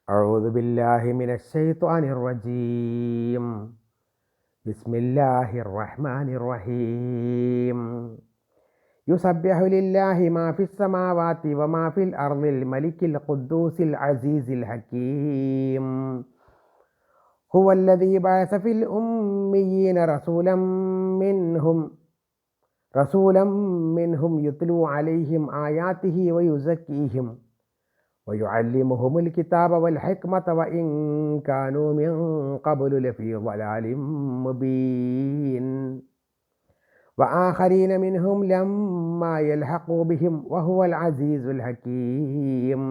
أعوذ بالله من الشيطان الرجيم. بسم الله الرحمن الرحيم. يسبح لله ما في السماوات وما في الأرض الملك القدوس العزيز الحكيم. هو الذي بعث في الأميين رسولا منهم يتلو عليهم آياته ويزكيهم ويعلمهم الكتاب والحكمة وإن كانوا من قبل لفي ضلال مبين وآخرين منهم لما يلحقوا بهم وهو العزيز الحكيم.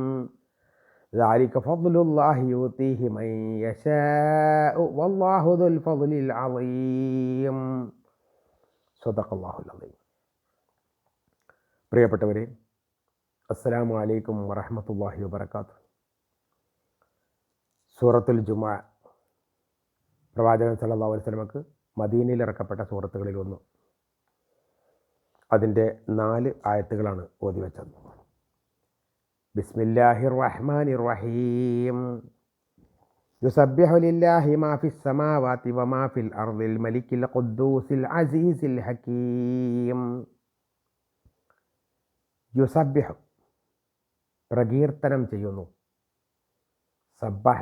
ذلك فضل الله يؤتيه من يشاء والله ذو الفضل العظيم. صدق الله العظيم. പ്രിയപ്പെട്ടവരെ, അസ്സലാമു അലൈക്കും വറഹ്മത്തുള്ളാഹി വബറകാതുഹു. സൂറത്തുൽ ജുമുഅ പ്രവാചകൻ സല്ലല്ലാഹു അലൈഹി വസല്ലമക്ക് മദീനയിൽ ഇറക്കപ്പെട്ട സൂറത്തുകളിൽ ഒന്ന്. അതിൻ്റെ 4 ആയത്തുകളാണ് ഓതി വെച്ചത്. ബിസ്മില്ലാഹിർ റഹ്മാനിർ റഹീം. യുസബ്ബിഹു ലില്ലാഹി മാ ഫിസ് സമാവാതി വമാ ഫിൽ അർദിൽ മലിക്കിൽ ഖുദ്ദൂസിൽ അസീസിൽ ഹകീം. യുസബ്ബിഹു പ്രകീർത്തനം ചെയ്യുന്നു. സബ്ബഹ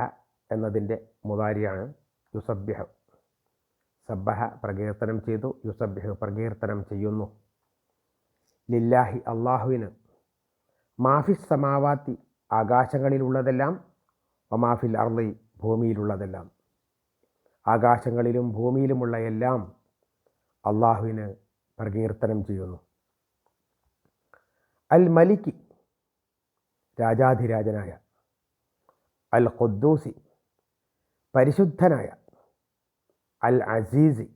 എന്നതിൻ്റെ മുദാരിയാണ് യുസബ്ബിഹു. സബ്ബഹ പ്രകീർത്തനം ചെയ്തു, യുസബ്ബിഹു പ്രകീർത്തനം ചെയ്യുന്നു. ലില്ലാഹി അള്ളാഹുവിന്, മാഫിസ് സമാവാത്തി ആകാശങ്ങളിലുള്ളതെല്ലാം, വമാഫിൽ അർളി ഭൂമിയിലുള്ളതെല്ലാം, ആകാശങ്ങളിലും ഭൂമിയിലുമുള്ള എല്ലാം അള്ളാഹുവിന് പ്രകീർത്തനം ചെയ്യുന്നു. അൽ മലിക്ക് രാജാധിരാജനായ, അൽ ഖുദ്ദൂസി പരിശുദ്ധനായ, അൽ അസീസി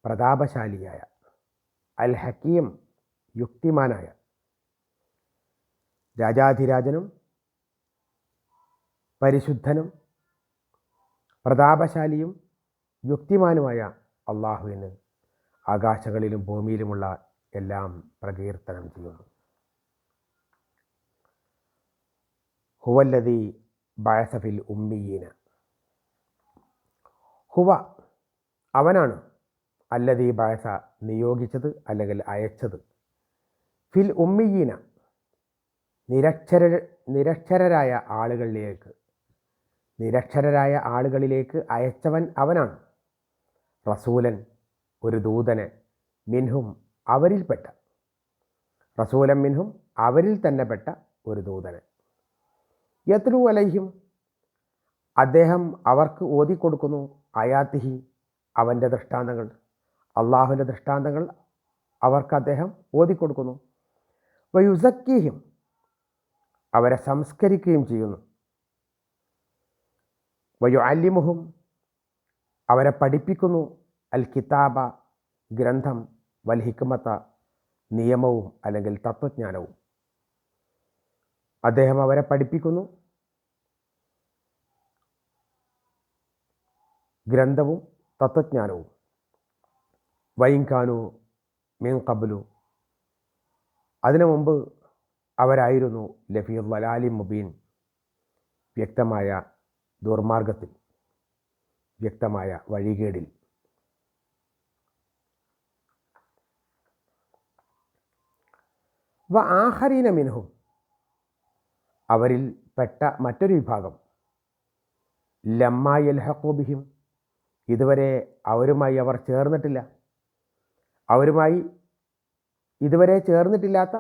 പ്രതാപശാലിയായ, അൽ ഹക്കീം യുക്തിമാനായ. രാജാധിരാജനും പരിശുദ്ധനും പ്രതാപശാലിയും യുക്തിമാനുമായ അള്ളാഹുവിന് ആകാശങ്ങളിലും ഭൂമിയിലുമുള്ള എല്ലാം പ്രകീർത്തനം ചെയ്യുന്നു. ഹുവല്ലദീ ബഅസ ഫിൽ ഉമ്മീന. ഹുവ അവനാണ്, അല്ലദീ ബഅസ നിയോഗിച്ചത് അല്ലെങ്കിൽ അയച്ചത്, ഫിൽ ഉമ്മീന നിരക്ഷരരായ ആളുകളിലേക്ക് അയച്ചവൻ അവനാണ്. റസൂലൻ ഒരു ദൂതനെ, മിൻഹും അവരിൽപ്പെട്ട, റസൂലൻ മിൻഹും അവരിൽ തന്നെ പെട്ട ഒരു ദൂതനെ. യത്ലു അലൈഹിം അദ്ദേഹം അവർക്ക് ഓതിക്കൊടുക്കുന്നു, ആയാത്തിഹി അവൻ്റെ ദൃഷ്ടാന്തങ്ങൾ, അള്ളാഹുവിൻ്റെ ദൃഷ്ടാന്തങ്ങൾ അവർക്ക് അദ്ദേഹം ഓതിക്കൊടുക്കുന്നു. വയുസക്കീഹിം അവരെ സംസ്കരിക്കുകയും ചെയ്യുന്നു. വയുഅല്ലിമുഹും അവരെ പഠിപ്പിക്കുന്നു, അൽ കിതാബ ഗ്രന്ഥം, വൽ ഹിക്മത നിയമവും അല്ലെങ്കിൽ തത്വജ്ഞാനവും അദ്ദേഹം അവരെ പഠിപ്പിക്കുന്നു. ഗ്രന്ഥവും തത്വജ്ഞാനവും. വൈൻകാനു മിൻ ഖബ്ലു അതിനു മുമ്പ് അവരായിരുന്നു ലഫീ ളലാലിൻ മുബീൻ വ്യക്തമായ ദുർമാർഗത്തിൽ, വ്യക്തമായ വഴികേടിൽ. വ ആഖരീന മിൻഹും അവരിൽ പെട്ട മറ്റൊരു വിഭാഗം, ലമ്മാ യൽഹഖു ബിഹിം ഇതുവരെ അവരുമായി അവർ ചേർന്നിട്ടില്ല, അവരുമായി ഇതുവരെ ചേർന്നിട്ടില്ലാത്ത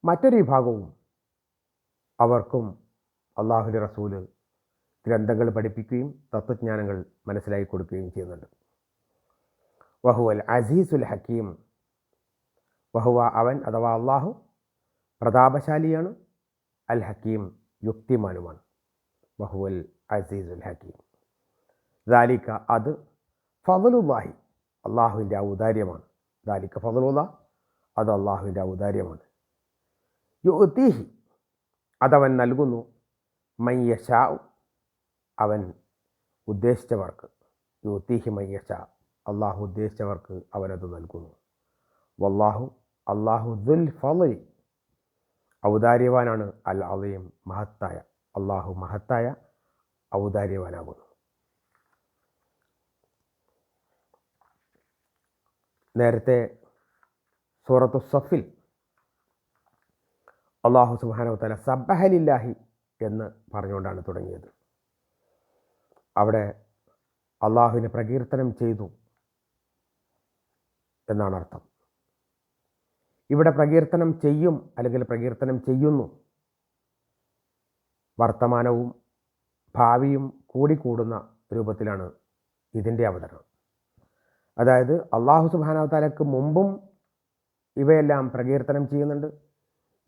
മറ്റൊരു വിഭാഗവും അവർക്കും അള്ളാഹുവിൻ്റെ റസൂല് ഗ്രന്ഥങ്ങൾ പഠിപ്പിക്കുകയും തത്വജ്ഞാനങ്ങൾ മനസ്സിലാക്കി കൊടുക്കുകയും ചെയ്യുന്നുണ്ട്. വഹുവൽ അസീസുൽ ഹക്കീം. വഹുവ അവൻ അഥവാ അള്ളാഹു പ്രതാപശാലിയാണ്, അൽ ഹക്കീം യുക്തിമാനുമാണ്. വഹുവൽ അസീസുൽ ഹക്കീം. ദാലിക അത്, ഫളലുല്ലാഹി അള്ളാഹുവിൻ്റെ ഔദാര്യമാണ്. ദാലിക ഫളലുല്ലാഹ് അത് അള്ളാഹുവിൻ്റെ ഔദാര്യമാണ്. യുഅ്തീഹി അതവൻ നൽകുന്നു, മൻ യശാഉ അവൻ ഉദ്ദേശിച്ചവർക്ക്, യുഅ്തീഹി മൻ യശാ അള്ളാഹു ഉദ്ദേശിച്ചവർക്ക് അവനത് നൽകുന്നു. വല്ലാഹു അള്ളാഹു ദുൽ ഫളി ഔദാര്യവാനാണ്, അൽ അളീം മഹത്തായ, അള്ളാഹു മഹത്തായ ഔദാര്യവാനാകുന്നു. നേരത്തെ സൂറത്തു സഫിൽ അല്ലാഹു സുബ്ഹാനഹു വ തആല സബ്ബഹ ലില്ലാഹി എന്ന് പറഞ്ഞുകൊണ്ടാണ് തുടങ്ങിയത്. അവിടെ അള്ളാഹുവിനെ പ്രകീർത്തനം ചെയ്തു എന്നാണ് അർത്ഥം. ഇവിടെ പ്രകീർത്തനം ചെയ്യും അല്ലെങ്കിൽ പ്രകീർത്തനം ചെയ്യുന്നു. വർത്തമാനവും ഭാവിയും കൂടിക്കൂടുന്ന രൂപത്തിലാണ് ഇതിൻ്റെ അവതരണം. അതായത് അല്ലാഹു സുബ്ഹാനഹു വ തആലയ്ക്ക് മുമ്പും ഇവയെല്ലാം പ്രകീർത്തനം ചെയ്യുന്നുണ്ട്,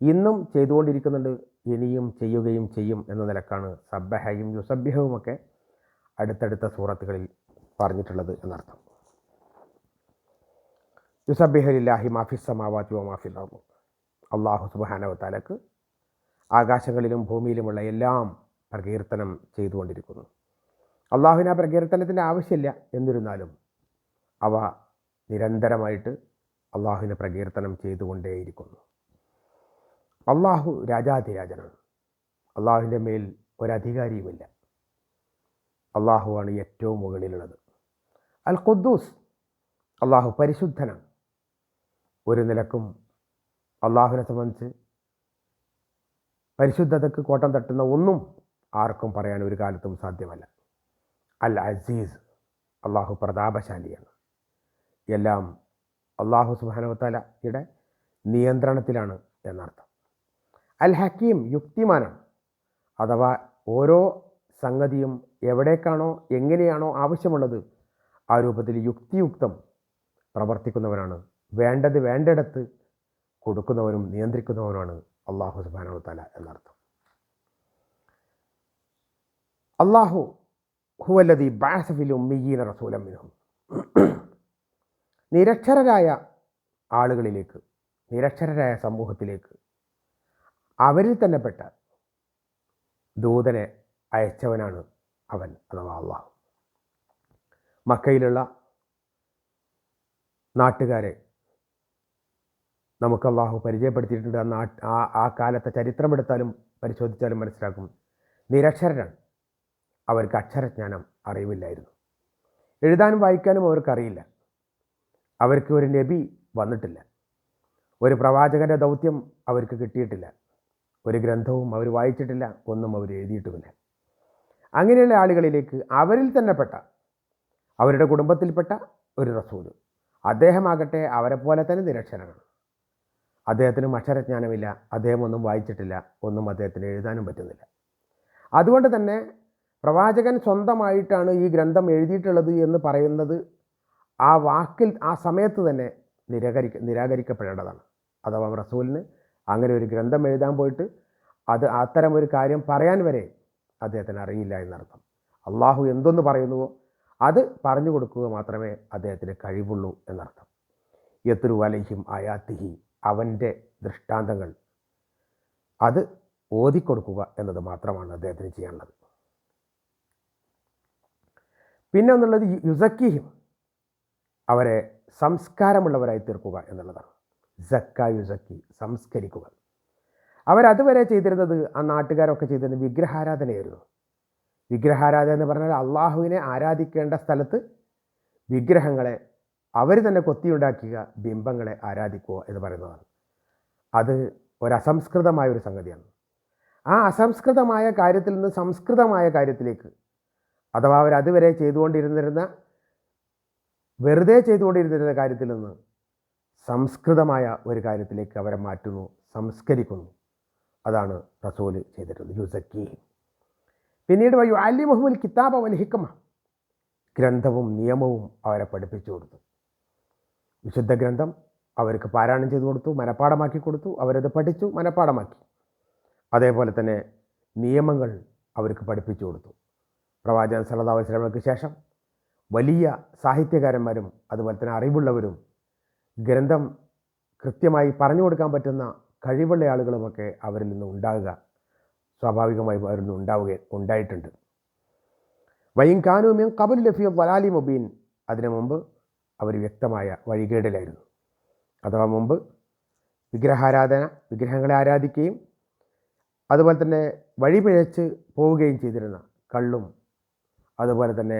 ഇന്നും ചെയ്തുകൊണ്ടിരിക്കുന്നുണ്ട്, ഇനിയും ചെയ്യുകയും ചെയ്യും എന്ന നിലക്കാണ് സബ്ബഹയും യുസബ്ബിഹുമൊക്കെ അടുത്തടുത്ത സൂറത്തുകളിൽ പറഞ്ഞിട്ടുള്ളത് എന്നർത്ഥം. യുസബ്ബിഹു ലില്ലാഹി മാ ഫിസ് സമാവാതി വ മാ ഫിൽ അർദ്. അല്ലാഹു സുബ്ഹാനഹു വ തആലക്ക് ആകാശങ്ങളിലും ഭൂമിയിലുമുള്ള എല്ലാം പ്രകീർത്തനം ചെയ്തുകൊണ്ടിരിക്കുന്നു. അള്ളാഹുവിന് ആ പ്രകീർത്തനത്തിൻ്റെ ആവശ്യമില്ല, എന്നിരുന്നാലും അവ നിരന്തരമായിട്ട് അള്ളാഹുവിനെ പ്രകീർത്തനം ചെയ്തുകൊണ്ടേയിരിക്കുന്നു. അള്ളാഹു രാജാധിരാജനാണ്. അള്ളാഹുവിൻ്റെ മേൽ ഒരധികാരിയുമില്ല. അള്ളാഹുവാണ് ഏറ്റവും മുകളിലുള്ളത്. അൽ ഖുദ്ദൂസ്, അള്ളാഹു പരിശുദ്ധനാണ്. ഒരു നിലക്കും അള്ളാഹുവിനെ സംബന്ധിച്ച് പരിശുദ്ധതയ്ക്ക് കോട്ടം തട്ടുന്ന ഒന്നും ആർക്കും പറയാൻ ഒരു കാലത്തും സാധ്യമല്ല. അൽ അസീസ്, അള്ളാഹു പ്രതാപശാലിയാണ്. എല്ലാം അള്ളാഹു സുബ്ഹാനഹു വ തആലയുടെ നിയന്ത്രണത്തിലാണ് എന്നർത്ഥം. അൽ ഹക്കീം, യുക്തിമാനാണ്. അഥവാ ഓരോ സംഗതിയും എവിടേക്കാണോ എങ്ങനെയാണോ ആവശ്യമുള്ളത് ആ രൂപത്തിൽ യുക്തിയുക്തം പ്രവർത്തിക്കുന്നവനാണ്. വേണ്ടത് വേണ്ടിടത്ത് കൊടുക്കുന്നവനും നിയന്ത്രിക്കുന്നവനുമാണ് അള്ളാഹു സുബ്ഹാനഹു വ തആല എന്നർത്ഥം. അള്ളാഹു ഹുവല്ലദീ ബഅസ ഫിൽ ഉമ്മയ്യീന റസൂലൻ മിൻഹും. നിരക്ഷരരായ ആളുകളിലേക്ക്, നിരക്ഷരരായ സമൂഹത്തിലേക്ക് അവരിൽ തന്നെ പെട്ട ദൂതനെ അയച്ചവനാണ് അവൻ, അഥവാ അള്ളാഹു. മക്കയിലുള്ള നാട്ടുകാരെ നമുക്ക് അള്ളാഹു പരിചയപ്പെടുത്തിയിട്ടുണ്ട്. ആ കാലത്തെ ചരിത്രമെടുത്താലും പരിശോധിച്ചാലും മനസ്സിലാക്കും, നിരക്ഷരരാണ്. അവർക്ക് അക്ഷരജ്ഞാനം അറിവില്ലായിരുന്നു. എഴുതാനും വായിക്കാനും അവർക്കറിയില്ല. അവർക്ക് ഒരു നബി വന്നിട്ടില്ല. ഒരു പ്രവാചകൻ്റെ ദൗത്യം അവർക്ക് കിട്ടിയിട്ടില്ല. ഒരു ഗ്രന്ഥവും അവർ വായിച്ചിട്ടില്ല, ഒന്നും അവർ എഴുതിയിട്ടുമില്ല. അങ്ങനെയുള്ള ആളുകളിലേക്ക് അവരിൽ തന്നെ പെട്ട, അവരുടെ കുടുംബത്തിൽപ്പെട്ട ഒരു റസൂല്, അദ്ദേഹമാകട്ടെ അവരെ പോലെ തന്നെ നിരക്ഷരനാണ്. അദ്ദേഹത്തിനും അക്ഷരജ്ഞാനമില്ല, അദ്ദേഹം ഒന്നും വായിച്ചിട്ടില്ല, ഒന്നും അദ്ദേഹത്തിന് എഴുതാനും പറ്റുന്നില്ല. അതുകൊണ്ട് തന്നെ പ്രവാചകൻ സ്വന്തമായിട്ടാണ് ഈ ഗ്രന്ഥം എഴുതിയിട്ടുള്ളത് എന്ന് പറയുന്നത് ആ വാക്കിൽ ആ സമയത്ത് തന്നെ നിരാകരിക്കപ്പെടേണ്ടതാണ്. അഥവാ റസൂലിന് അങ്ങനെ ഒരു ഗ്രന്ഥം എഴുതാൻ പോയിട്ട് അത് അത്തരം ഒരു കാര്യം പറയാൻ വരെ അദ്ദേഹത്തിന് അറിയില്ല എന്നർത്ഥം. അള്ളാഹു എന്തൊന്ന് പറയുന്നുവോ അത് പറഞ്ഞു കൊടുക്കുക മാത്രമേ അദ്ദേഹത്തിന് കഴിവുള്ളൂ എന്നർത്ഥം. യത്ലു അലൈഹിം ആയാത്തിഹി, അവൻ്റെ ദൃഷ്ടാന്തങ്ങൾ അത് ഓതിക്കൊടുക്കുക എന്നത് മാത്രമാണ് അദ്ദേഹത്തിന് ചെയ്യാനുള്ളത്. പിന്നെ ഒന്നുള്ളത് യുസക്കിഹിം, അവരെ സംസ്കാരമുള്ളവരായി തീർക്കുക എന്നുള്ളതാണ്. സക്ക യുസക്കി, സംസ്കരിക്കുക. അവരതുവരെ ചെയ്തിരുന്നത്, ആ നാട്ടുകാരൊക്കെ ചെയ്തിരുന്നത് വിഗ്രഹാരാധനയായിരുന്നു. വിഗ്രഹാരാധന എന്ന് പറഞ്ഞാൽ അള്ളാഹുവിനെ ആരാധിക്കേണ്ട സ്ഥലത്ത് വിഗ്രഹങ്ങളെ അവർ തന്നെ കൊത്തിയുണ്ടാക്കുക, ബിംബങ്ങളെ ആരാധിക്കുക എന്ന് പറയുന്നതാണ്. അത് ഒരസംസ്കൃതമായ ഒരു സംഗതിയാണ്. ആ അസംസ്കൃതമായ കാര്യത്തിൽ നിന്ന് സംസ്കൃതമായ കാര്യത്തിലേക്ക്, അഥവാ അവരതുവരെ വെറുതെ ചെയ്തുകൊണ്ടിരുന്നിരുന്ന കാര്യത്തിൽ നിന്ന് സംസ്കൃതമായ ഒരു കാര്യത്തിലേക്ക് അവരെ മാറ്റുന്നു, സംസ്കരിക്കുന്നു. അതാണ് റസൂല് ചെയ്തിട്ടുള്ളത്, യുസക്കീഹിം. പിന്നീട് വയുഅല്ലിമുഹുൽ കിതാബ വൽ ഹിക്മ, ഗ്രന്ഥവും നിയമവും അവരെ പഠിപ്പിച്ചു കൊടുത്തു. വിശുദ്ധ ഗ്രന്ഥം അവർക്ക് പാരായണം ചെയ്തു കൊടുത്തു, മനഃപ്പാഠമാക്കി കൊടുത്തു. അവരത് പഠിച്ചു, മനഃപ്പാഠമാക്കി. അതേപോലെ തന്നെ നിയമങ്ങൾ അവർക്ക് പഠിപ്പിച്ചു കൊടുത്തു. പ്രവാചകൻ സല്ലല്ലാഹു അലൈഹി വസല്ലമയ്ക്ക് ശേഷം വലിയ സാഹിത്യകാരന്മാരും അതുപോലെ തന്നെ അറിവുള്ളവരും ഗ്രന്ഥം കൃത്യമായി പറഞ്ഞു കൊടുക്കാൻ പറ്റുന്ന കഴിവുള്ള ആളുകളുമൊക്കെ അവരിൽ നിന്ന് ഉണ്ടാകുക സ്വാഭാവികമായി അവരിൽ നിന്ന് ഉണ്ടായിട്ടുണ്ട്. വയിൻ കാനൂ മിൻ ഖബ്ലു ലഫീ ളലാലി മുബീൻ, അതിനു മുമ്പ് അവർ വ്യക്തമായ വഴികേടിലായിരുന്നു. അഥവാ മുമ്പ് വിഗ്രഹങ്ങളെ ആരാധിക്കുകയും അതുപോലെ തന്നെ വഴിപിഴച്ച് പോവുകയും ചെയ്തിരുന്ന കള്ളും അതുപോലെ തന്നെ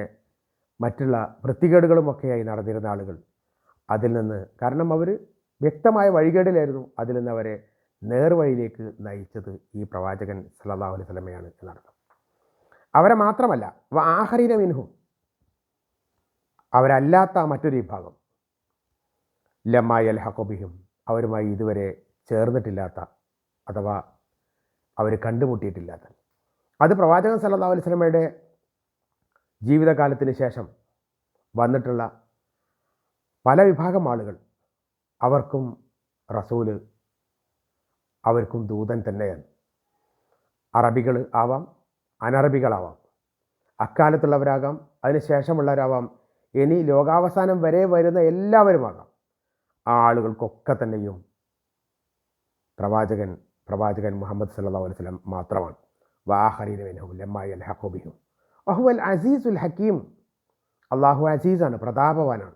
മറ്റുള്ള വൃത്തികേടുകളുമൊക്കെയായി നടന്നിരുന്ന ആളുകൾ അതിൽ നിന്ന്, കാരണം അവർ വ്യക്തമായ വഴികേടിലായിരുന്നു, അതിൽ നിന്ന് അവരെ നേർവഴിയിലേക്ക് നയിച്ചത് ഈ പ്രവാചകൻ സല്ലല്ലാഹു അലൈഹി വസല്ലമയാണ് എന്നർത്ഥം. അവരെ മാത്രമല്ല, ആഖരീന മിൻഹും, അവരല്ലാത്ത മറ്റൊരു വിഭാഗം, ലമ്മാ യൽഹഖു ബിഹിം, അവരുമായി ഇതുവരെ ചേർന്നിട്ടില്ലാത്ത അഥവാ അവർ കണ്ടുമുട്ടിയിട്ടില്ലാത്ത, അത് പ്രവാചകൻ സല്ലല്ലാഹു അലൈഹി വസല്ലമയുടെ ജീവിതകാലത്തിന് ശേഷം വന്നിട്ടുള്ള പല വിഭാഗം ആളുകൾ, അവർക്കും റസൂല്, അവർക്കും ദൂതൻ തന്നെയാണ്. അറബികൾ ആവാം, അനറബികളാവാം, അക്കാലത്തുള്ളവരാകാം, അതിന് ശേഷമുള്ളവരാവാം, ഇനി ലോകാവസാനം വരെ വരുന്ന എല്ലാവരുമാകാം. ആ ആളുകൾക്കൊക്കെ തന്നെയും പ്രവാചകൻ മുഹമ്മദ് സല്ലല്ലാഹു അലൈഹി വസല്ലം മാത്രമാണ്. വആഖരീന മിൻഹും ലമ്മാ യൽഹഖു ബിഹിം വഹുവൽ അസീസുൽ ഹക്കീം. അള്ളാഹു അസീസാണ്, പ്രതാപവാനാണ്.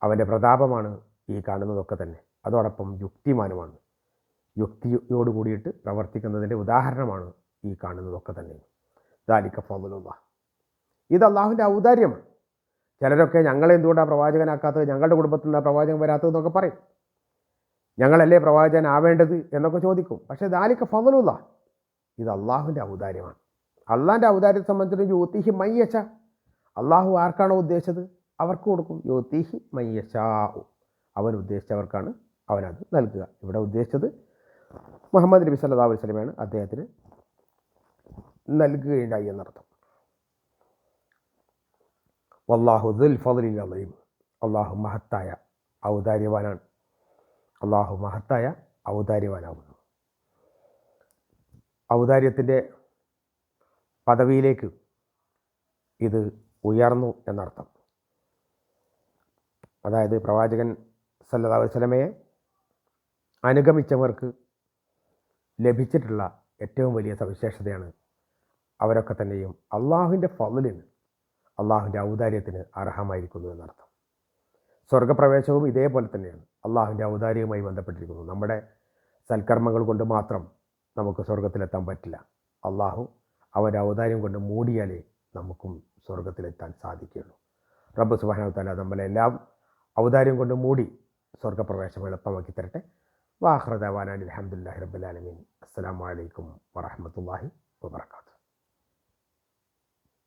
അവൻ്റെ പ്രതാപമാണ് ഈ കാണുന്നതൊക്കെ തന്നെ. അതോടൊപ്പം യുക്തിമാനുമാണ്. യുക്തിയോട് കൂടിയിട്ട് പ്രവർത്തിക്കുന്നതിൻ്റെ ഉദാഹരണമാണ് ഈ കാണുന്നതൊക്കെ തന്നെ. ദാലിക ഫദ്ലുല്ലാഹ്, ഇത് അള്ളാഹുവിൻ്റെ ഔദാര്യമാണ്. ചിലരൊക്കെ ഞങ്ങളെന്തുകൊണ്ടാണ് പ്രവാചകനാക്കാത്തത്, ഞങ്ങളുടെ കുടുംബത്തിൽ നിന്നാണ് പ്രവാചകൻ വരാത്തതെന്നൊക്കെ പറയും. ഞങ്ങളല്ലേ പ്രവാചകൻ ആവേണ്ടത് എന്നൊക്കെ ചോദിക്കും. പക്ഷേ ദാലിക ഫദ്ലുല്ലാഹ്, ഇത് അള്ളാഹുവിൻ്റെ ഔദാര്യമാണ്. അള്ളാഹിൻ്റെ ഔദാര്യത്തെ സംബന്ധിച്ചിട്ട് യൂത്തിഹി മയ്യശ, അള്ളാഹു ആർക്കാണോ ഉദ്ദേശിച്ചത് അവർക്ക് കൊടുക്കും. യൂത്തിഹി മയ്യശാ, അവൻ ഉദ്ദേശിച്ചവർക്കാണ് അവനത് നൽകുക. ഇവിടെ ഉദ്ദേശിച്ചത് മുഹമ്മദ് നബി സല്ലല്ലാഹു അലൈഹി വസല്ലമയാണ്, അദ്ദേഹത്തിന് നൽകുകയുണ്ടായി എന്നർത്ഥം. വല്ലാഹു ദുൽ ഫദ്ലിൽ അളീം, അള്ളാഹു മഹത്തായ ഔദാര്യവാനാണ്. അള്ളാഹു മഹത്തായ ഔദാര്യവാനാകുന്നു. ഔദാര്യത്തിൻ്റെ പദവിയിലേക്ക് ഇത് ഉയർന്നു എന്നർത്ഥം. അതായത് പ്രവാചകൻ സല്ലല്ലാഹു അലൈഹി വസല്ലമയെ അനുഗമിച്ചവർക്ക് ലഭിച്ചിട്ടുള്ള ഏറ്റവും വലിയ സവിശേഷതയാണ് അവരൊക്കെ തന്നെയും അള്ളാഹുവിൻ്റെ ഫദ്ലിന്, അള്ളാഹുവിൻ്റെ ഔദാര്യത്തിന് അർഹമായിരിക്കുന്നു എന്നർത്ഥം. സ്വർഗപ്രവേശവും ഇതേപോലെ തന്നെയാണ്, അള്ളാഹുവിൻ്റെ ഔദാര്യവുമായി ബന്ധപ്പെട്ടിരിക്കുന്നു. നമ്മുടെ സൽക്കർമ്മങ്ങൾ കൊണ്ട് മാത്രം നമുക്ക് സ്വർഗത്തിലെത്താൻ പറ്റില്ല. അള്ളാഹു അവൻ്റെ ഔദാര്യം കൊണ്ട് മൂടിയാലേ നമുക്കും സ്വർഗത്തിലെത്താൻ സാധിക്കുകയുള്ളൂ. റബ്ബ് സുബ്ഹാനഹു വ തആല നമ്മളെല്ലാം ഔദാര്യം കൊണ്ട് മൂടി സ്വർഗപ്രവേശം എളുപ്പമാക്കി തരട്ടെ. വാഖിറു ദഅവാനാ അൽഹംദുലില്ലാഹി റബ്ബിൽ ആലമീൻ. അസ്സലാമു അലൈക്കും വറഹ്മത്തുള്ളാഹി വബറകാതുഹു.